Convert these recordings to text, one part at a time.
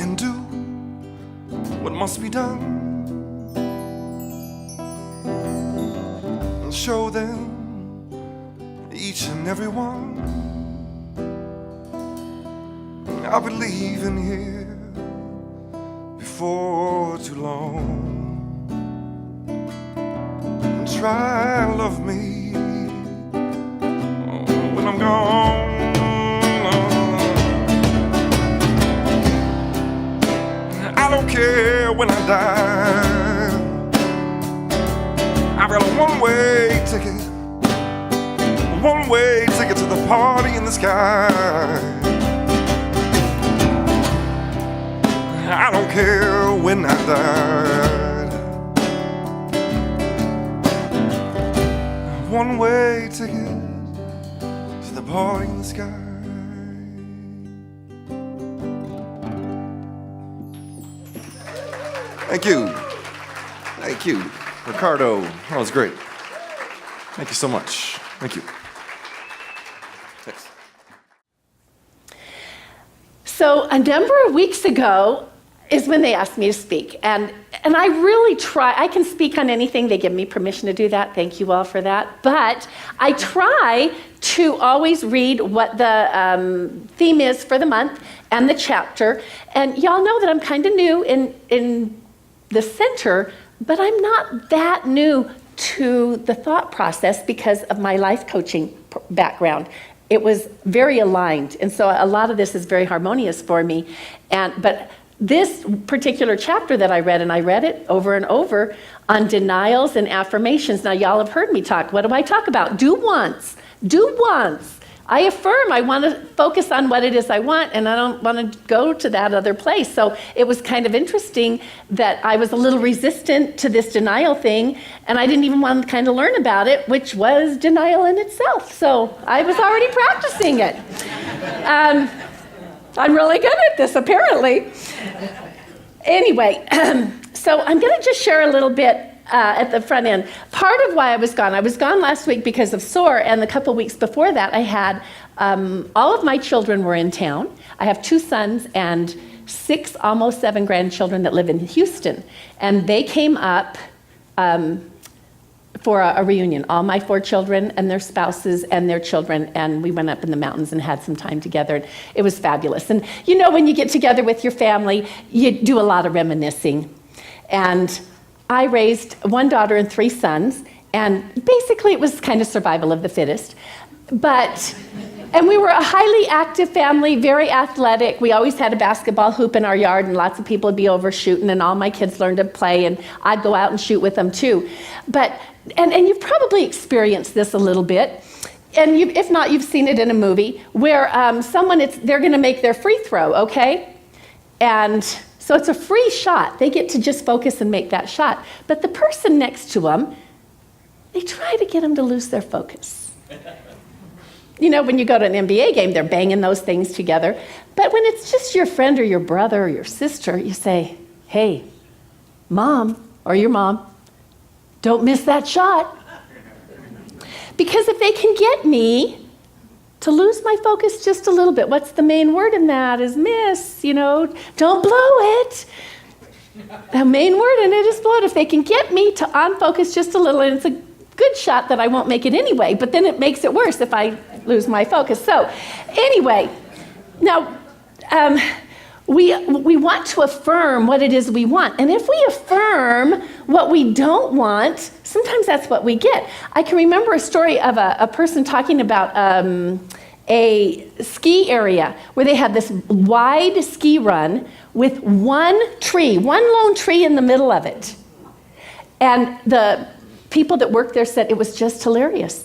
can do what must be done and show them, each and every one, I'll be leaving here before too long. Try and love me when I'm gone. I don't care when I die. I've got a one-way ticket, to the party in the sky. I don't care when I died. One-way ticket to the party in the sky. Thank you. Thank you, Ricardo. That was great. Thank you so much. Thank you. Thanks. So a number of weeks ago is when they asked me to speak. And I really try. I can speak on anything. They give me permission to do that. Thank you all for that. But I try to always read what the theme is for the month and the chapter. And y'all know that I'm kind of new in the center, but I'm not that new to the thought process because of my life coaching background. It was very aligned, and so a lot of this is very harmonious for me. But this particular chapter that I read, and I read it over and over, on denials and affirmations. Now, y'all have heard me talk. What do I talk about? Do once. Do once. I affirm. I want to focus on what it is I want, and I don't want to go to that other place. So it was kind of interesting that I was a little resistant to this denial thing, and I didn't even want to kind of learn about it, which was denial in itself. So I was already practicing it. I'm really good at this, apparently. Anyway, so I'm going to just share a little bit at the front end. Part of why I was gone last week because of SOAR, and the couple weeks before that I had, all of my children were in town. I have 2 sons and 6, almost 7 grandchildren that live in Houston. And they came up for a reunion, all my 4 children and their spouses and their children, and we went up in the mountains and had some time together. And it was fabulous. And you know, when you get together with your family, you do a lot of reminiscing. And I raised 1 daughter and 3 sons, and basically it was kind of survival of the fittest. And we were a highly active family, very athletic. We always had a basketball hoop in our yard, and lots of people would be over shooting, and all my kids learned to play, and I'd go out and shoot with them too. And you've probably experienced this a little bit, and if not, you've seen it in a movie, where they're gonna make their free throw, okay? And so it's a free shot. They get to just focus and make that shot. But the person next to them, they try to get them to lose their focus. You know, when you go to an NBA game, they're banging those things together. But when it's just your friend or your brother or your sister, you say, hey, mom, or your mom, don't miss that shot. Because if they can get me to lose my focus just a little bit, what's the main word in that is miss, you know, don't blow it. The main word in it is blow it. If they can get me to unfocus just a little, and it's a good shot that I won't make it anyway, but then it makes it worse if I lose my focus. So anyway, now we want to affirm what it is we want. And if we affirm what we don't want, sometimes that's what we get. I can remember a story of a person talking about a ski area where they had this wide ski run with one lone tree in the middle of it. And the people that worked there said it was just hilarious.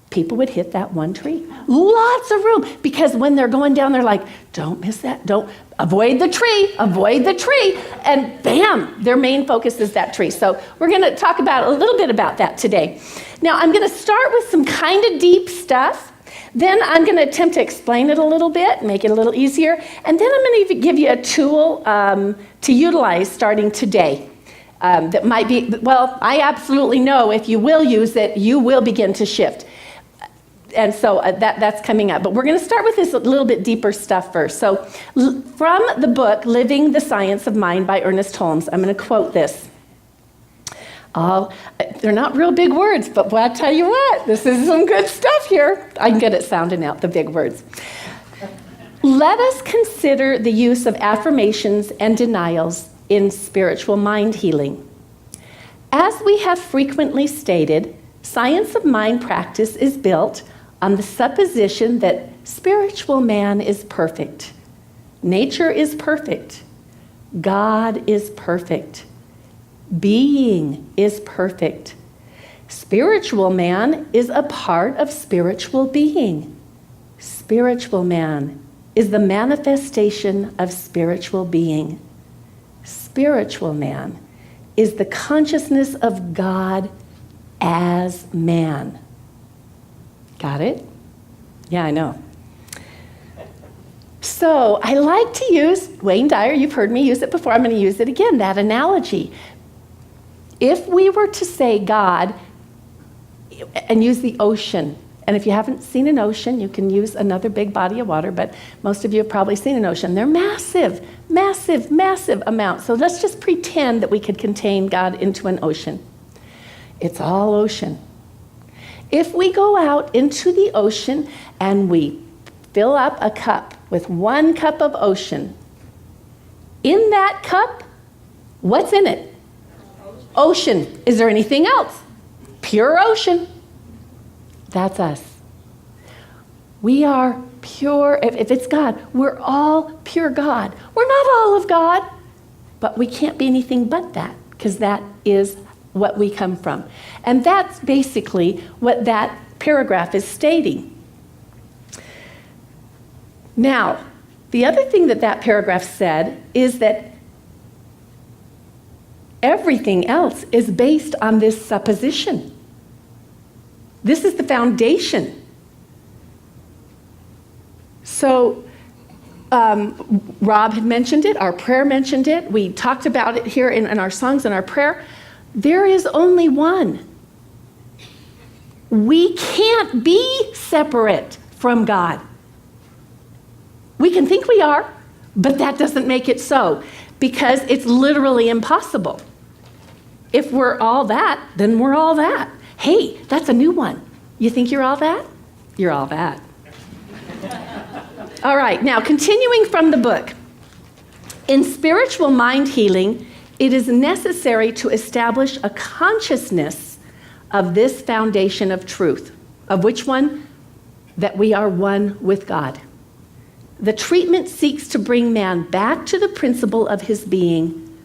People would hit that one tree. Lots of room, because when they're going down, they're like, don't miss that, don't, avoid the tree, and bam, their main focus is that tree. So we're gonna talk about a little bit about that today. Now, I'm gonna start with some kind of deep stuff, then I'm gonna attempt to explain it a little bit, make it a little easier, and then I'm gonna give you a tool to utilize starting today. That might be, well, I absolutely know if you will use it, you will begin to shift. And so that's coming up. But we're going to start with this a little bit deeper stuff first. So from the book, Living the Science of Mind by Ernest Holmes, I'm going to quote this. They're not real big words, but I'll tell you what, this is some good stuff here. I'm good at sounding out the big words. Let us consider the use of affirmations and denials in spiritual mind healing. As we have frequently stated, science of mind practice is built on the supposition that spiritual man is perfect, nature is perfect, God is perfect, being is perfect. Spiritual man is a part of spiritual being. Spiritual man is the manifestation of spiritual being. Spiritual man is the consciousness of God as man. Got it? Yeah, I know. So I like to use, Wayne Dyer, you've heard me use it before, I'm going to use it again, that analogy. If we were to say God and use the ocean, and if you haven't seen an ocean, you can use another big body of water, but most of you have probably seen an ocean. They're massive, massive, massive amounts. So let's just pretend that we could contain God into an ocean. It's all ocean. If we go out into the ocean and we fill up a cup with 1 cup of ocean, in that cup, what's in it? Ocean. Is there anything else? Pure ocean. That's us. We are pure. If it's God, we're all pure God. We're not all of God, but we can't be anything but that, because that is what we come from. And that's basically what that paragraph is stating. Now, the other thing that paragraph said is that everything else is based on this supposition. This is the foundation. So Rob had mentioned it, our prayer mentioned it, we talked about it here in our songs and our prayer. There is only one. We can't be separate from God. We can think we are, but that doesn't make it so, because it's literally impossible. If we're all that, then we're all that. Hey, that's a new one. You think you're all that? You're all that. All right, now continuing from the book. In spiritual mind healing, it is necessary to establish a consciousness of this foundation of truth. Of which one? That we are one with God. The treatment seeks to bring man back to the principle of his being,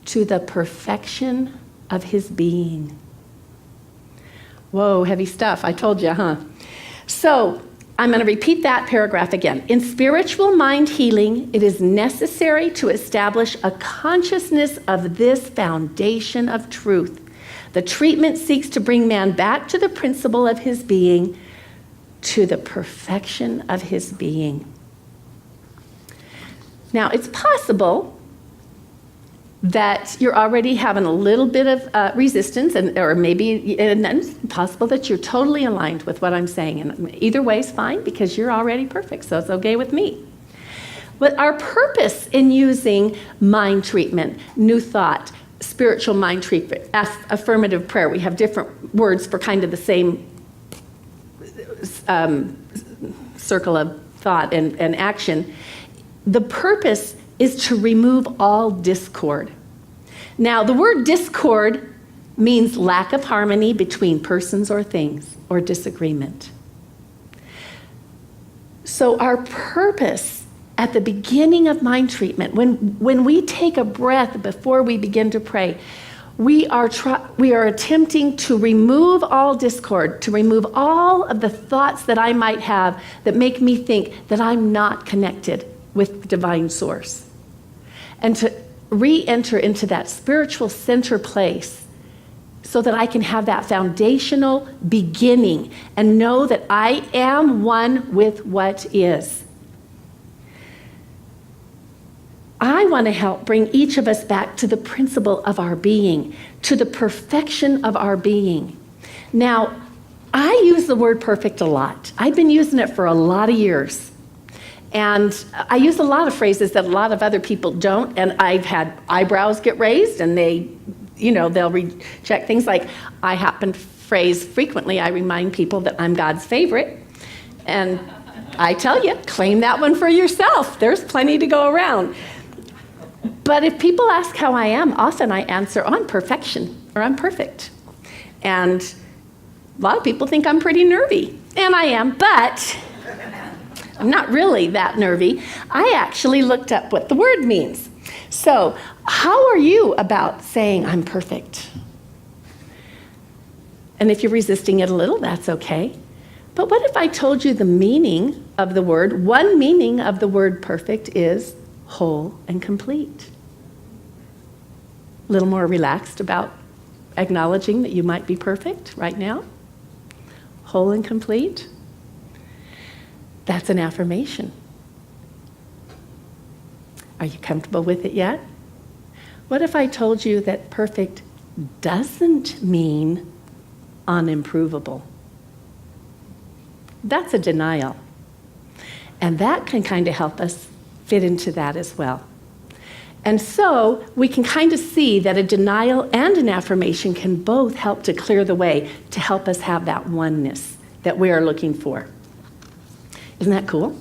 to the perfection of his being. Whoa, heavy stuff. I told you, huh? So I'm going to repeat that paragraph again. In spiritual mind healing, it is necessary to establish a consciousness of this foundation of truth. The treatment seeks to bring man back to the principle of his being, to the perfection of his being. Now, it's possible that you're already having a little bit of resistance, or maybe it's possible that you're totally aligned with what I'm saying. And either way is fine, because you're already perfect, so it's okay with me. But our purpose in using mind treatment, new thought, spiritual mind treatment, affirmative prayer, we have different words for kind of the same circle of thought and action. The purpose is to remove all discord. Now, the word discord means lack of harmony between persons or things, or disagreement. So our purpose at the beginning of mind treatment, when we take a breath before we begin to pray, we are attempting to remove all discord, to remove all of the thoughts that I might have that make me think that I'm not connected with the divine source, and to re-enter into that spiritual center place so that I can have that foundational beginning and know that I am one with what is. I want to help bring each of us back to the principle of our being, to the perfection of our being. Now, I use the word perfect a lot. I've been using it for a lot of years. And I use a lot of phrases that a lot of other people don't, and I've had eyebrows get raised, and they'll reject things like, I happen to phrase frequently, I remind people that I'm God's favorite. And I tell you, claim that one for yourself. There's plenty to go around. But if people ask how I am, often I answer, oh, I'm perfection, or I'm perfect. And a lot of people think I'm pretty nervy, and I am, but I'm not really that nervy. I actually looked up what the word means. So, how are you about saying I'm perfect? And if you're resisting it a little, that's okay. But what if I told you the meaning of the word? One meaning of the word perfect is whole and complete. A little more relaxed about acknowledging that you might be perfect right now? Whole and complete? That's an affirmation. Are you comfortable with it yet? What if I told you that perfect doesn't mean unimprovable? That's a denial. And that can kind of help us fit into that as well. And so we can kind of see that a denial and an affirmation can both help to clear the way to help us have that oneness that we are looking for. Isn't that cool?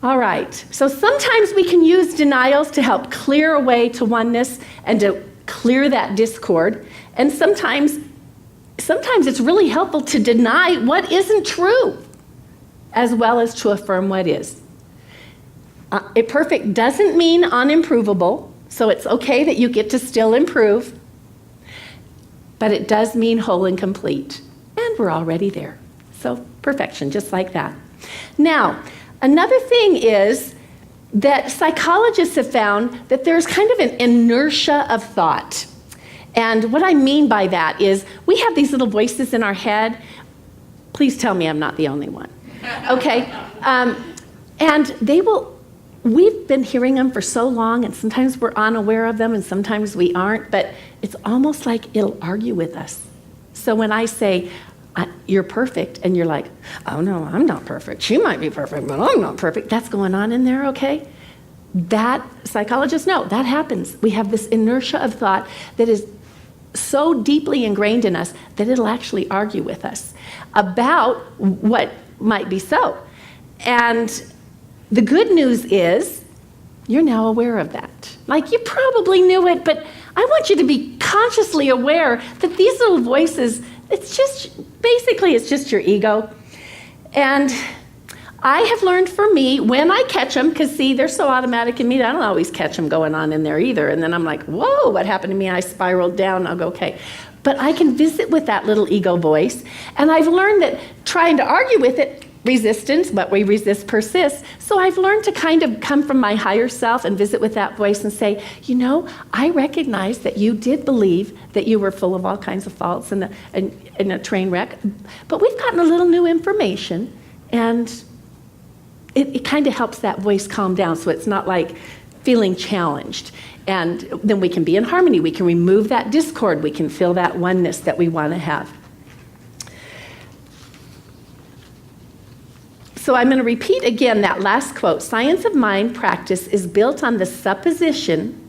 All right, so sometimes we can use denials to help clear a way to oneness and to clear that discord. And sometimes it's really helpful to deny what isn't true, as well as to affirm what is. Perfect doesn't mean unimprovable, so it's okay that you get to still improve, but it does mean whole and complete, and we're already there. So perfection, just like that. Now, another thing is that psychologists have found that there's kind of an inertia of thought. And what I mean by that is we have these little voices in our head. Please tell me I'm not the only one. Okay? And we've been hearing them for so long, and sometimes we're unaware of them, and sometimes we aren't, but it's almost like it'll argue with us. So when I say, you're perfect, and you're like, oh no, I'm not perfect. She might be perfect, but I'm not perfect. That's going on in there, okay? That, psychologists know, that happens. We have this inertia of thought that is so deeply ingrained in us that it'll actually argue with us about what might be so. And the good news is you're now aware of that. Like, you probably knew it, but I want you to be consciously aware that these little voices, it's just your ego. And I have learned for me, when I catch them, because see, they're so automatic in me that I don't always catch them going on in there either. And then I'm like, whoa, what happened to me? I spiraled down. I'll go, okay. But I can visit with that little ego voice. And I've learned that trying to argue with it, resistance, but we resist persists. So I've learned to kind of come from my higher self and visit with that voice and say, I recognize that you did believe that you were full of all kinds of faults and a train wreck, but we've gotten a little new information, and it kind of helps that voice calm down so it's not like feeling challenged. And then we can be in harmony. We can remove that discord. We can feel that oneness that we want to have. So I'm going to repeat again that last quote. Science of mind practice is built on the supposition,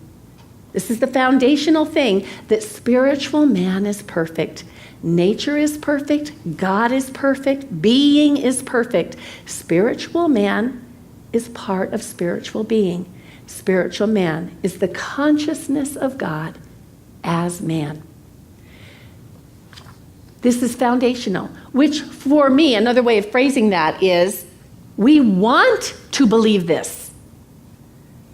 this is the foundational thing, that spiritual man is perfect. Nature is perfect. God is perfect. Being is perfect. Spiritual man is part of spiritual being. Spiritual man is the consciousness of God as man. This is foundational, which for me, another way of phrasing that is, we want to believe this,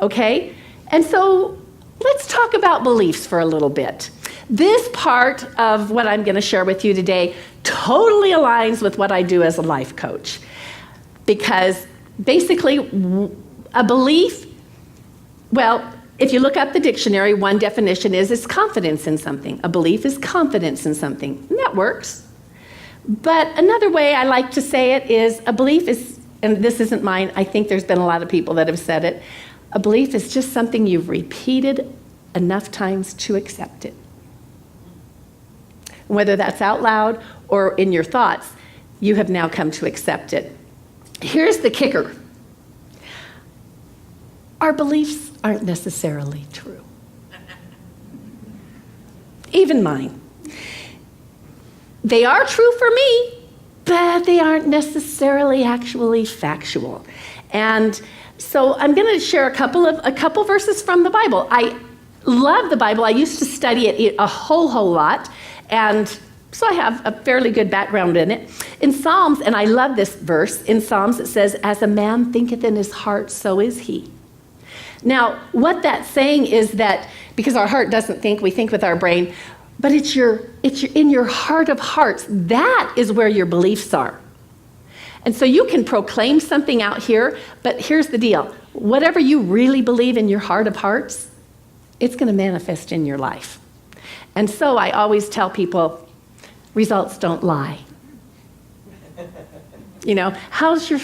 okay? And so let's talk about beliefs for a little bit. This part of what I'm going to share with you today totally aligns with what I do as a life coach, because basically a belief, well, if you look up the dictionary, one definition is confidence in something. A belief is confidence in something, and that works. But another way I like to say it is a belief is, and this isn't mine, I think there's been a lot of people that have said it, a belief is just something you've repeated enough times to accept it. Whether that's out loud or in your thoughts, you have now come to accept it. Here's the kicker. Our beliefs aren't necessarily true. Even mine. They are true for me, but they aren't necessarily actually factual. And so I'm going to share a couple verses from the Bible. I love the Bible. I used to study it a whole lot, and so I have a fairly good background in it. In Psalms, and I love this verse, in Psalms it says, "As a man thinketh in his heart, so is he." Now, what that's saying is that, because our heart doesn't think, we think with our brain, but it's in your heart of hearts. That is where your beliefs are. And so you can proclaim something out here, but here's the deal. Whatever you really believe in your heart of hearts, it's going to manifest in your life. And so I always tell people, results don't lie. You know, how's your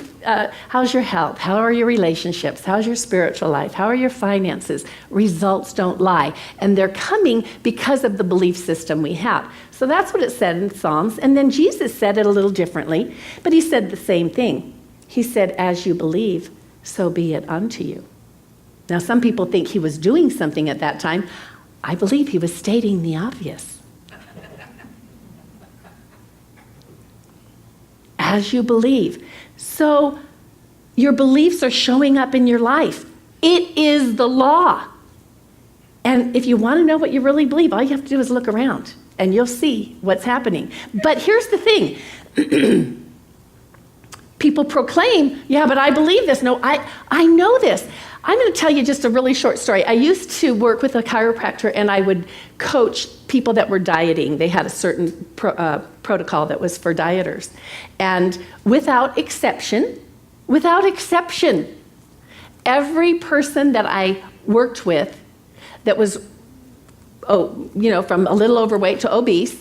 health? How are your relationships? How's your spiritual life? How are your finances? Results don't lie. And they're coming because of the belief system we have. So that's what it said in Psalms. And then Jesus said it a little differently, but he said the same thing. He said, "As you believe, so be it unto you." Now, some people think he was doing something at that time. I believe he was stating the obvious. As you believe. So your beliefs are showing up in your life. It is the law. And if you want to know what you really believe, all you have to do is look around and you'll see what's happening. But here's the thing. People proclaim, yeah, but I believe this. No, I know this. I'm going to tell you just a really short story. I used to work with a chiropractor, and I would coach people that were dieting. They had a certain protocol that was for dieters. And without exception, every person that I worked with that was, from a little overweight to obese,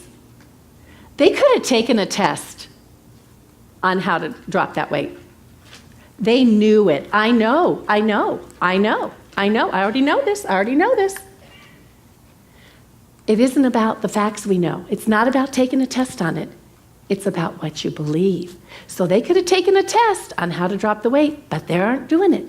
they could have taken a test on how to drop that weight. They knew it. I know. I already know this. It isn't about the facts we know. It's not about taking a test on it. It's about what you believe. So they could have taken a test on how to drop the weight, but they aren't doing it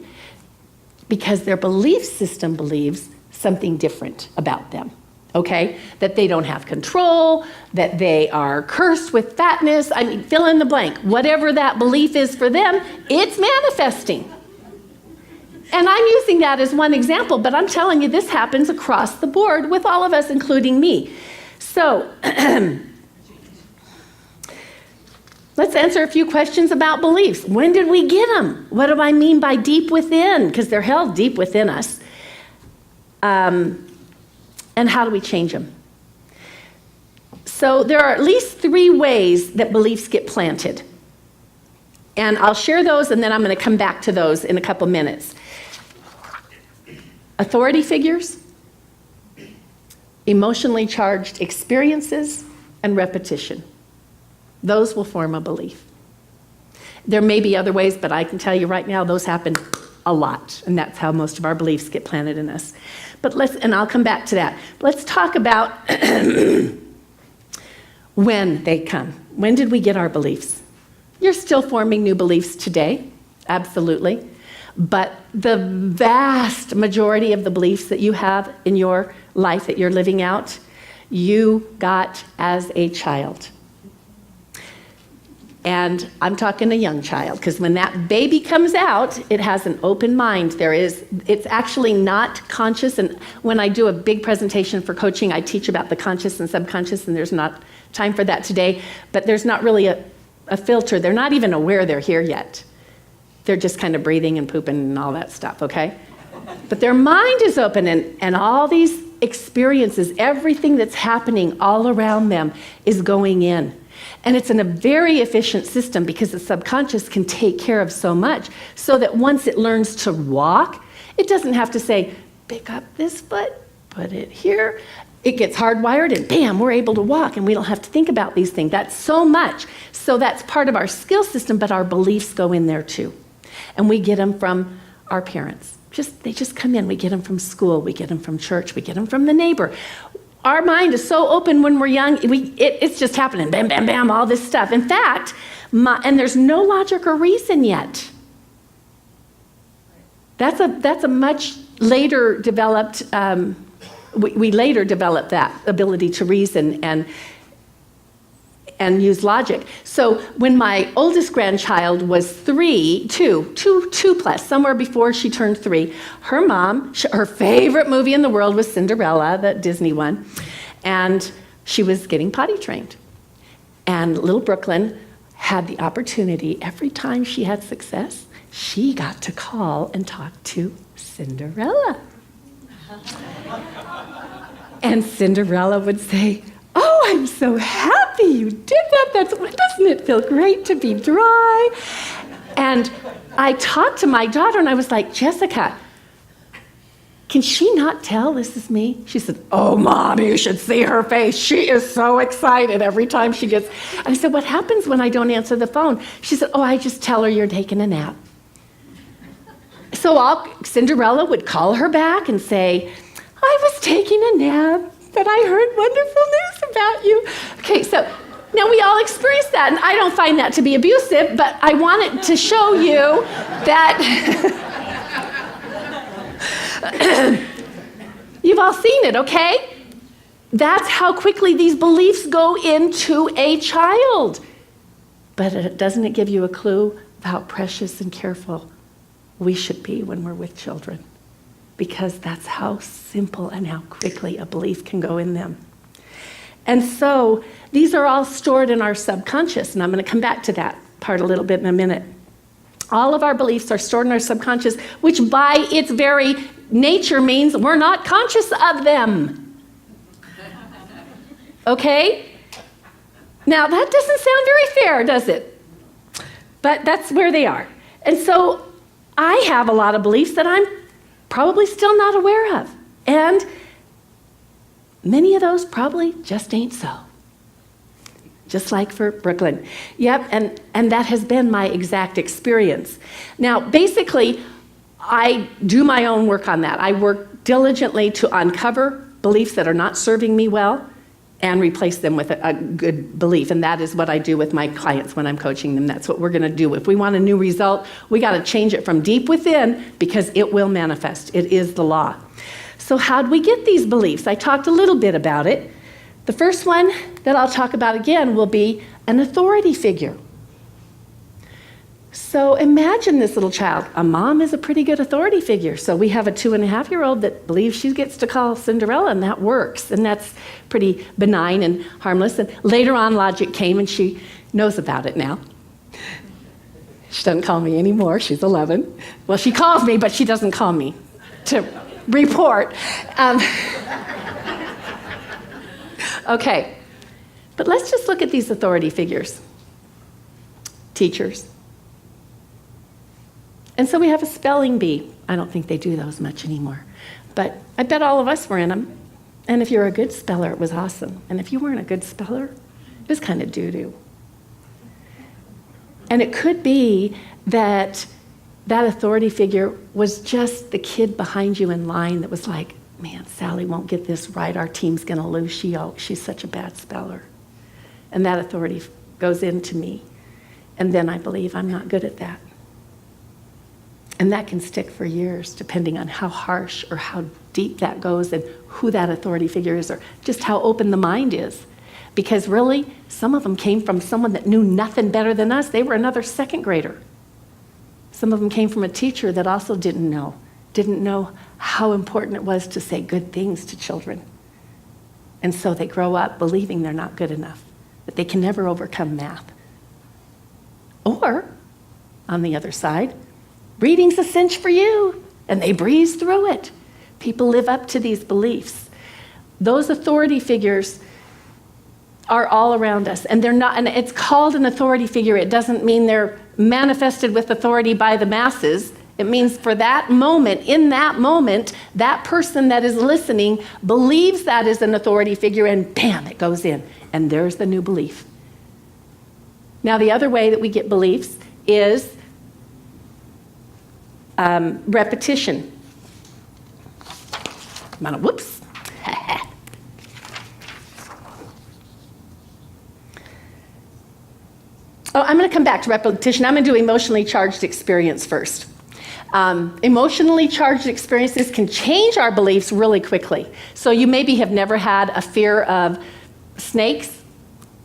because their belief system believes something different about them. Okay? That they don't have control, that they are cursed with fatness. I mean, fill in the blank. Whatever that belief is for them, it's manifesting. And I'm using that as one example, but I'm telling you this happens across the board with all of us, including me. So, let's answer a few questions about beliefs. When did we get them? What do I mean by deep within? Because they're held deep within us. And how do we change them? So there are at least 3 ways that beliefs get planted. And I'll share those, and then I'm going to come back to those in a couple minutes. Authority figures, emotionally charged experiences, and repetition. Those will form a belief. There may be other ways, but I can tell you right now, those happen a lot, and that's how most of our beliefs get planted in us. And I'll come back to that. Let's talk about when they come. When did we get our beliefs? You're still forming new beliefs today, absolutely. But the vast majority of the beliefs that you have in your life that you're living out, you got as a child. And I'm talking a young child, because when that baby comes out, it has an open mind. It's actually not conscious. And when I do a big presentation for coaching, I teach about the conscious and subconscious, and there's not time for that today. But there's not really a filter. They're not even aware they're here yet. They're just kind of breathing and pooping and all that stuff, okay? But their mind is open, and all these experiences, everything that's happening all around them is going in. And it's in a very efficient system because the subconscious can take care of so much, so that once it learns to walk, it doesn't have to say, pick up this foot, put it here. It gets hardwired and bam, we're able to walk, and we don't have to think about these things. That's so much. So that's part of our skill system, but our beliefs go in there too. And we get them from our parents. They just come in. We get them from school. We get them from church. We get them from the neighbor. our mind is so open when we're young, it's just happening, bam, bam, bam, all this stuff. In fact, and there's no logic or reason yet. That's a much later developed, we later developed that ability to reason and use logic. So when my oldest grandchild was two plus, somewhere before she turned 3, her mom, her favorite movie in the world was Cinderella, the Disney one, and she was getting potty trained. And little Brooklyn had the opportunity, every time she had success, she got to call and talk to Cinderella. And Cinderella would say, "Oh, I'm so happy you did that. Doesn't it feel great to be dry?" And I talked to my daughter and I was like, "Jessica, can she not tell this is me?" She said, "Oh, Mom, you should see her face. She is so excited every time she gets..." I said, "What happens when I don't answer the phone?" She said, "Oh, I just tell her you're taking a nap." So Cinderella would call her back and say, "I was taking a nap, but I heard wonderful news about you." Okay, so now we all experience that, and I don't find that to be abusive, but I wanted to show you that you've all seen it, okay? That's how quickly these beliefs go into a child. But doesn't it give you a clue of how precious and careful we should be when we're with children? Because that's how simple and how quickly a belief can go in them. And so these are all stored in our subconscious, and I'm going to come back to that part a little bit in a minute. All of our beliefs are stored in our subconscious, which by its very nature means we're not conscious of them. Okay? Now that doesn't sound very fair, does it? But that's where they are. And so I have a lot of beliefs that I'm probably still not aware of. And many of those probably just ain't so. Just like for Brooklyn. Yep, and that has been my exact experience. Now, basically, I do my own work on that. I work diligently to uncover beliefs that are not serving me well and replace them with a good belief. And that is what I do with my clients when I'm coaching them. That's what we're going to do. If we want a new result, we got to change it from deep within because it will manifest. It is the law. So how do we get these beliefs? I talked a little bit about it. The first one that I'll talk about again will be an authority figure. So imagine this little child. A mom is a pretty good authority figure. So we have a 2.5-year-old that believes she gets to call Cinderella, and that works. And that's pretty benign and harmless. And later on, logic came, and she knows about it now. She doesn't call me anymore. She's 11. Well, she calls me, but she doesn't call me to report. Okay, but let's just look at these authority figures. Teachers. And so we have a spelling bee. I don't think they do those much anymore. But I bet all of us were in them. And if you're a good speller, it was awesome. And if you weren't a good speller, it was kind of doo-doo. And it could be that that authority figure was just the kid behind you in line that was like, "Man, Sally won't get this right. Our team's going to lose. She's such a bad speller." And that authority goes into me. And then I believe I'm not good at that. And that can stick for years, depending on how harsh or how deep that goes and who that authority figure is or just how open the mind is. Because really, some of them came from someone that knew nothing better than us. They were another second grader. Some of them came from a teacher that also didn't know how important it was to say good things to children. And so they grow up believing they're not good enough, that they can never overcome math. Or, on the other side, reading's a cinch for you, and they breeze through it. People live up to these beliefs. Those authority figures are all around us, and they're not, and it's called an authority figure. It doesn't mean they're manifested with authority by the masses. It means for that moment, in that moment, that person that is listening believes that is an authority figure, and bam, it goes in, and there's the new belief. Now, the other way that we get beliefs is repetition. Whoops. Oh, I'm going to come back to repetition. I'm going to do emotionally charged experience first. Emotionally charged experiences can change our beliefs really quickly. So you maybe have never had a fear of snakes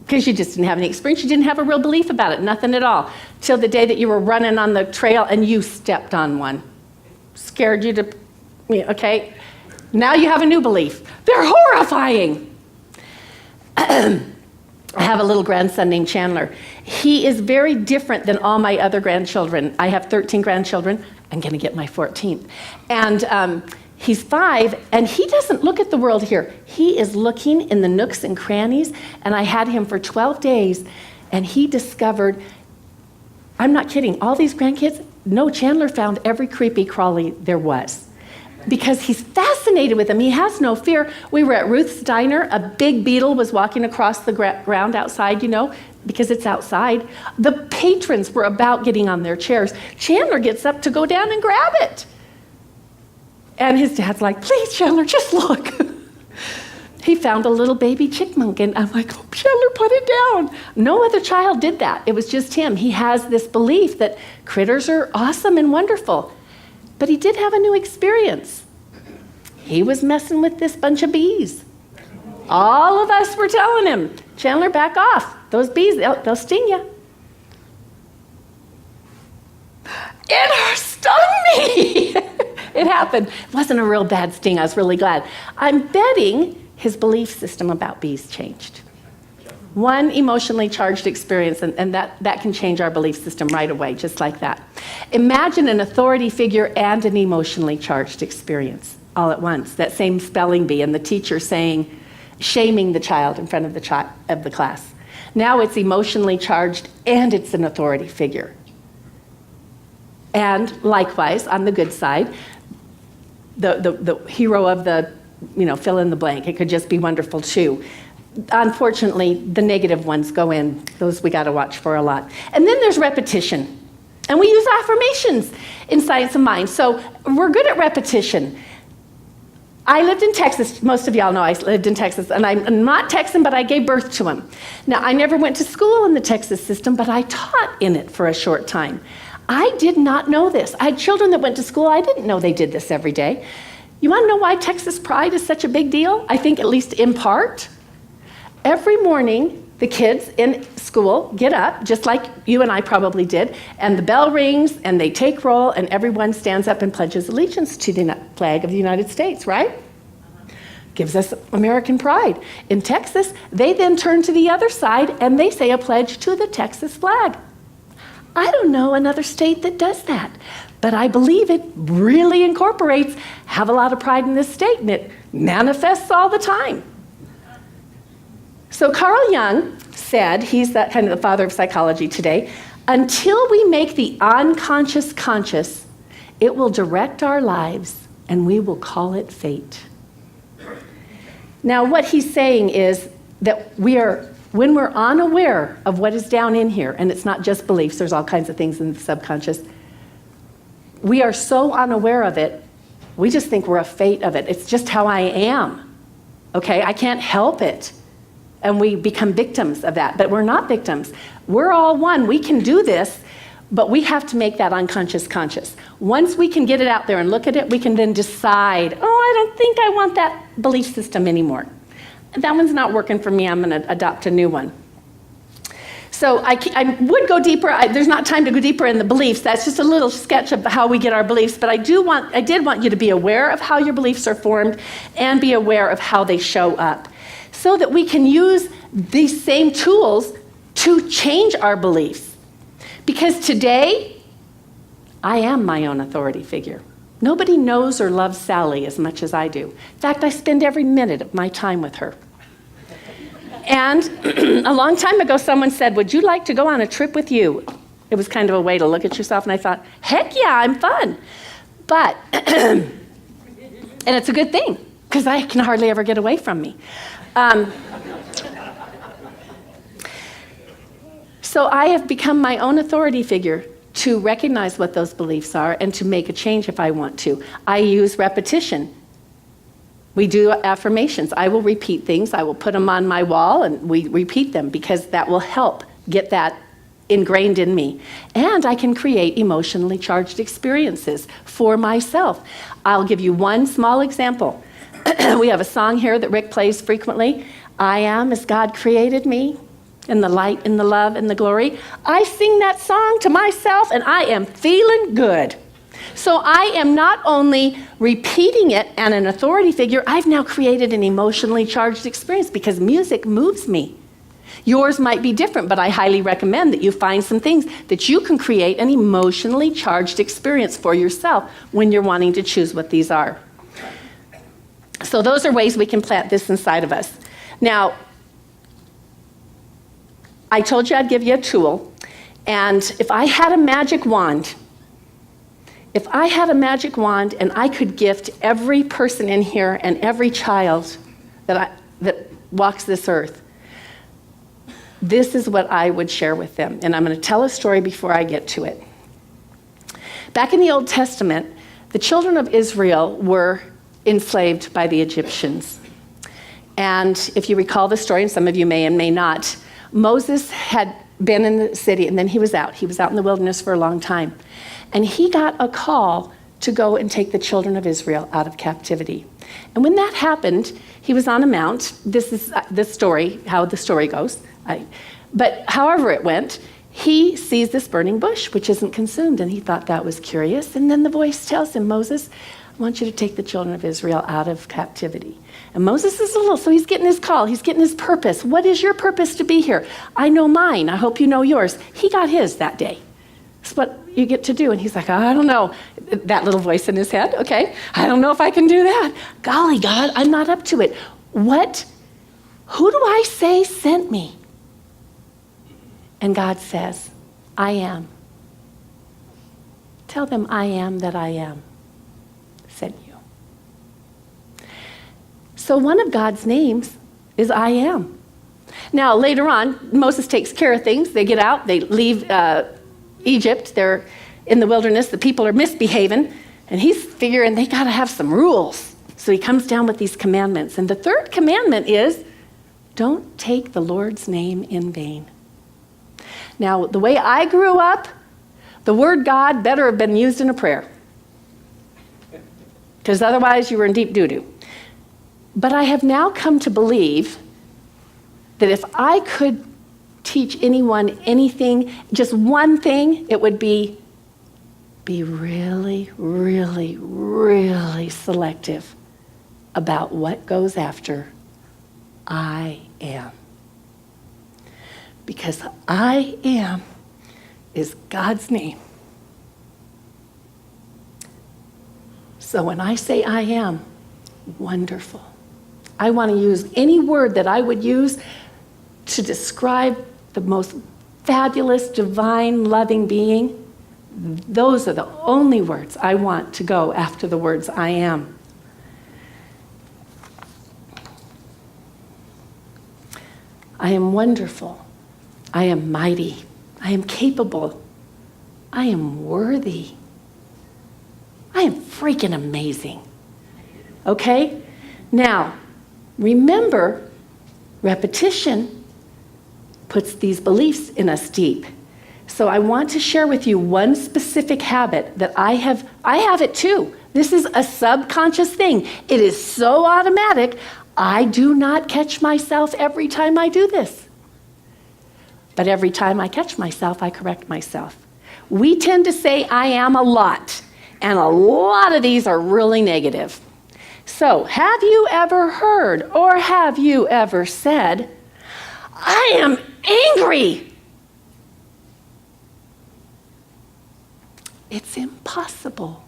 because you just didn't have any experience. You didn't have a real belief about it, nothing at all, till the day that you were running on the trail and you stepped on one. Scared you to, okay? Now you have a new belief. They're horrifying. I have a little grandson named Chandler. He is very different than all my other grandchildren. I have 13 grandchildren. I'm going to get my 14th. And he's 5, and he doesn't look at the world here. He is looking in the nooks and crannies, and I had him for 12 days, and he discovered, I'm not kidding, all these grandkids, no, Chandler found every creepy crawly there was. Because he's fascinated with them. He has no fear. We were at Ruth's Diner. A big beetle was walking across the ground outside, because it's outside. The patrons were about getting on their chairs. Chandler gets up to go down and grab it. And his dad's like, please, Chandler, just look. He found a little baby chipmunk, and I'm like, oh, Chandler, put it down. No other child did that. It was just him. He has this belief that critters are awesome and wonderful. But he did have a new experience. He was messing with this bunch of bees. All of us were telling him, Chandler, back off. Those bees, they'll sting you. It stung me. It happened. It wasn't a real bad sting. I was really glad. I'm betting his belief system about bees changed. One emotionally charged experience, and that can change our belief system right away, just like that. Imagine an authority figure and an emotionally charged experience all at once. That same spelling bee and the teacher shaming the child in front of the class. Now it's emotionally charged and it's an authority figure. And likewise, on the good side, the hero of the, fill in the blank. It could just be wonderful too. Unfortunately, the negative ones go in. Those we got to watch for a lot. And then there's repetition. And we use affirmations in Science of Mind. So we're good at repetition. I lived in Texas. Most of y'all know I lived in Texas. And I'm not Texan, but I gave birth to him. Now, I never went to school in the Texas system, but I taught in it for a short time. I did not know this. I had children that went to school. I didn't know they did this every day. You want to know why Texas pride is such a big deal? I think at least in part. Every morning, the kids in school get up, just like you and I probably did, and the bell rings, and they take roll, and everyone stands up and pledges allegiance to the flag of the United States, right? Gives us American pride. In Texas, they then turn to the other side, and they say a pledge to the Texas flag. I don't know another state that does that, but I believe it really incorporates, have a lot of pride in this state, and it manifests all the time. So Carl Jung said, he's that kind of the father of psychology today, until we make the unconscious conscious, it will direct our lives and we will call it fate. Now what he's saying is that when we're unaware of what is down in here, and it's not just beliefs, there's all kinds of things in the subconscious, we are so unaware of it, we just think we're a fate of it. It's just how I am, okay? I can't help it. And we become victims of that, but we're not victims. We're all one. We can do this, but we have to make that unconscious conscious. Once we can get it out there and look at it, we can then decide, I don't think I want that belief system anymore. That one's not working for me. I'm going to adopt a new one. So I would go deeper. There's not time to go deeper in the beliefs. That's just a little sketch of how we get our beliefs, but I did want you to be aware of how your beliefs are formed and be aware of how they show up, so that we can use these same tools to change our beliefs. Because today, I am my own authority figure. Nobody knows or loves Sally as much as I do. In fact, I spend every minute of my time with her. And a long time ago, someone said, would you like to go on a trip with you? It was kind of a way to look at yourself, and I thought, heck yeah, I'm fun. But, and it's a good thing, because I can hardly ever get away from me. So I have become my own authority figure to recognize what those beliefs are and to make a change if I want to. I use repetition. We do affirmations. I will repeat things. I will put them on my wall and we repeat them because that will help get that ingrained in me. And I can create emotionally charged experiences for myself. I'll give you one small example. We have a song here that Rick plays frequently. I am as God created me, in the light, in the love, in the glory. I sing that song to myself and I am feeling good. So I am not only repeating it and an authority figure, I've now created an emotionally charged experience because music moves me. Yours might be different, but I highly recommend that you find some things that you can create an emotionally charged experience for yourself when you're wanting to choose what these are. So those are ways we can plant this inside of us. Now, I told you I'd give you a tool, and if I had a magic wand and I could gift every person in here and every child that walks this earth, this is what I would share with them. And I'm going to tell a story before I get to it. Back in the Old Testament, the children of Israel were enslaved by the Egyptians. And if you recall the story, and some of you may and may not, Moses had been in the city, and then he was out. He was out in the wilderness for a long time. And he got a call to go and take the children of Israel out of captivity. And when that happened, he was on a mount. This is the story, how the story goes. But however it went, he sees this burning bush, which isn't consumed, and he thought that was curious. And then the voice tells him, Moses, I want you to take the children of Israel out of captivity. And Moses is so he's getting his call, he's getting his purpose. What is your purpose to be here? I know mine, I hope you know yours. He got his that day. That's what you get to do. And he's like, I don't know. That little voice in his head, okay, I don't know if I can do that. Golly, God, I'm not up to it. Who do I say sent me? And God says, I am. Tell them I am that I am sent you. So one of God's names is I am. Now, later on, Moses takes care of things. They get out, they leave Egypt. They're in the wilderness. The people are misbehaving, and he's figuring they got to have some rules. So he comes down with these commandments. And the third commandment is, don't take the Lord's name in vain. Now, the way I grew up, the word God better have been used in a prayer, because otherwise you were in deep doo-doo. But I have now come to believe that if I could teach anyone anything, just one thing, it would be really, really, really selective about what goes after I am. Because I am is God's name. So when I say I am, wonderful. I want to use any word that I would use to describe the most fabulous, divine, loving being. Those are the only words I want to go after the words I am. I am wonderful. I am mighty. I am capable. I am worthy. I am freaking amazing. Okay? Now, remember, repetition puts these beliefs in us deep. So I want to share with you one specific habit that I have it too. This is a subconscious thing. It is so automatic, I do not catch myself every time I do this. But every time I catch myself, I correct myself. We tend to say I am a lot, and a lot of these are really negative. So, have you ever heard or have you ever said, I am angry? It's impossible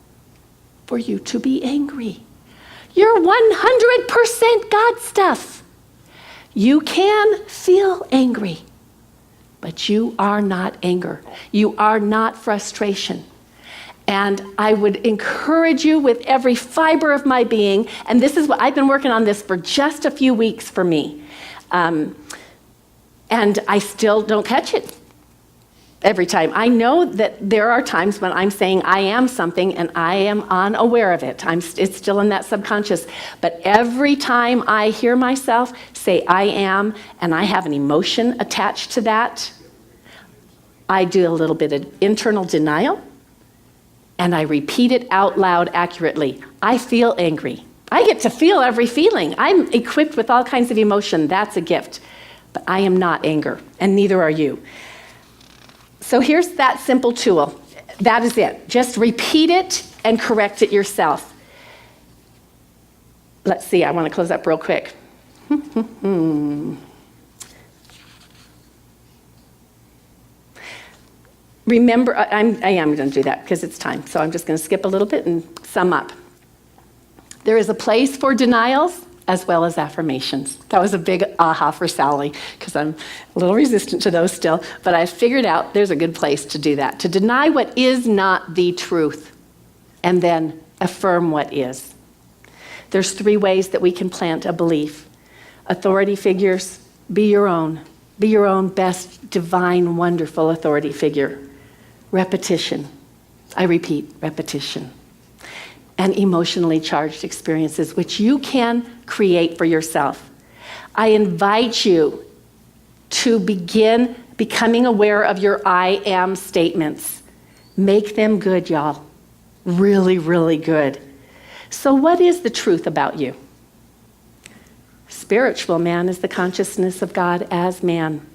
for you to be angry. You're 100% God stuff. You can feel angry, but you are not anger. You are not frustration. And I would encourage you with every fiber of my being, and this is what I've been working on this for just a few weeks for me. And I still don't catch it every time. I know that there are times when I'm saying I am something and I am unaware of it. It's still in that subconscious. But every time I hear myself say I am, and I have an emotion attached to that, I do a little bit of internal denial, and I repeat it out loud accurately. I feel angry. I get to feel every feeling. I'm equipped with all kinds of emotion. That's a gift. But I am not anger, and neither are you. So here's that simple tool. That is it. Just repeat it and correct it yourself. Let's see, I want to close up real quick. Remember, I am going to do that because it's time. So I'm just going to skip a little bit and sum up. There is a place for denials as well as affirmations. That was a big aha for Sally because I'm a little resistant to those still. But I figured out there's a good place to do that. To deny what is not the truth and then affirm what is. There's 3 ways that we can plant a belief. Authority figures, be your own. Be your own best, divine, wonderful authority figure. Repetition. I repeat, repetition. And emotionally charged experiences, which you can create for yourself. I invite you to begin becoming aware of your I am statements. Make them good, y'all. Really, really good. So what is the truth about you? Spiritual man is the consciousness of God as man.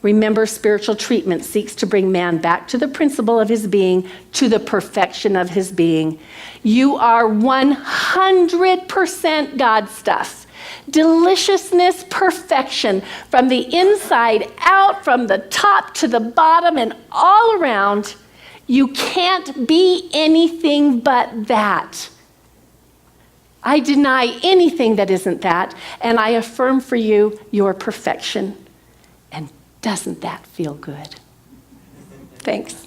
Remember, spiritual treatment seeks to bring man back to the principle of his being, to the perfection of his being. You are 100% God stuff. Deliciousness, perfection, from the inside out, from the top to the bottom and all around. You can't be anything but that. I deny anything that isn't that, and I affirm for you your perfection. And doesn't that feel good? Thanks.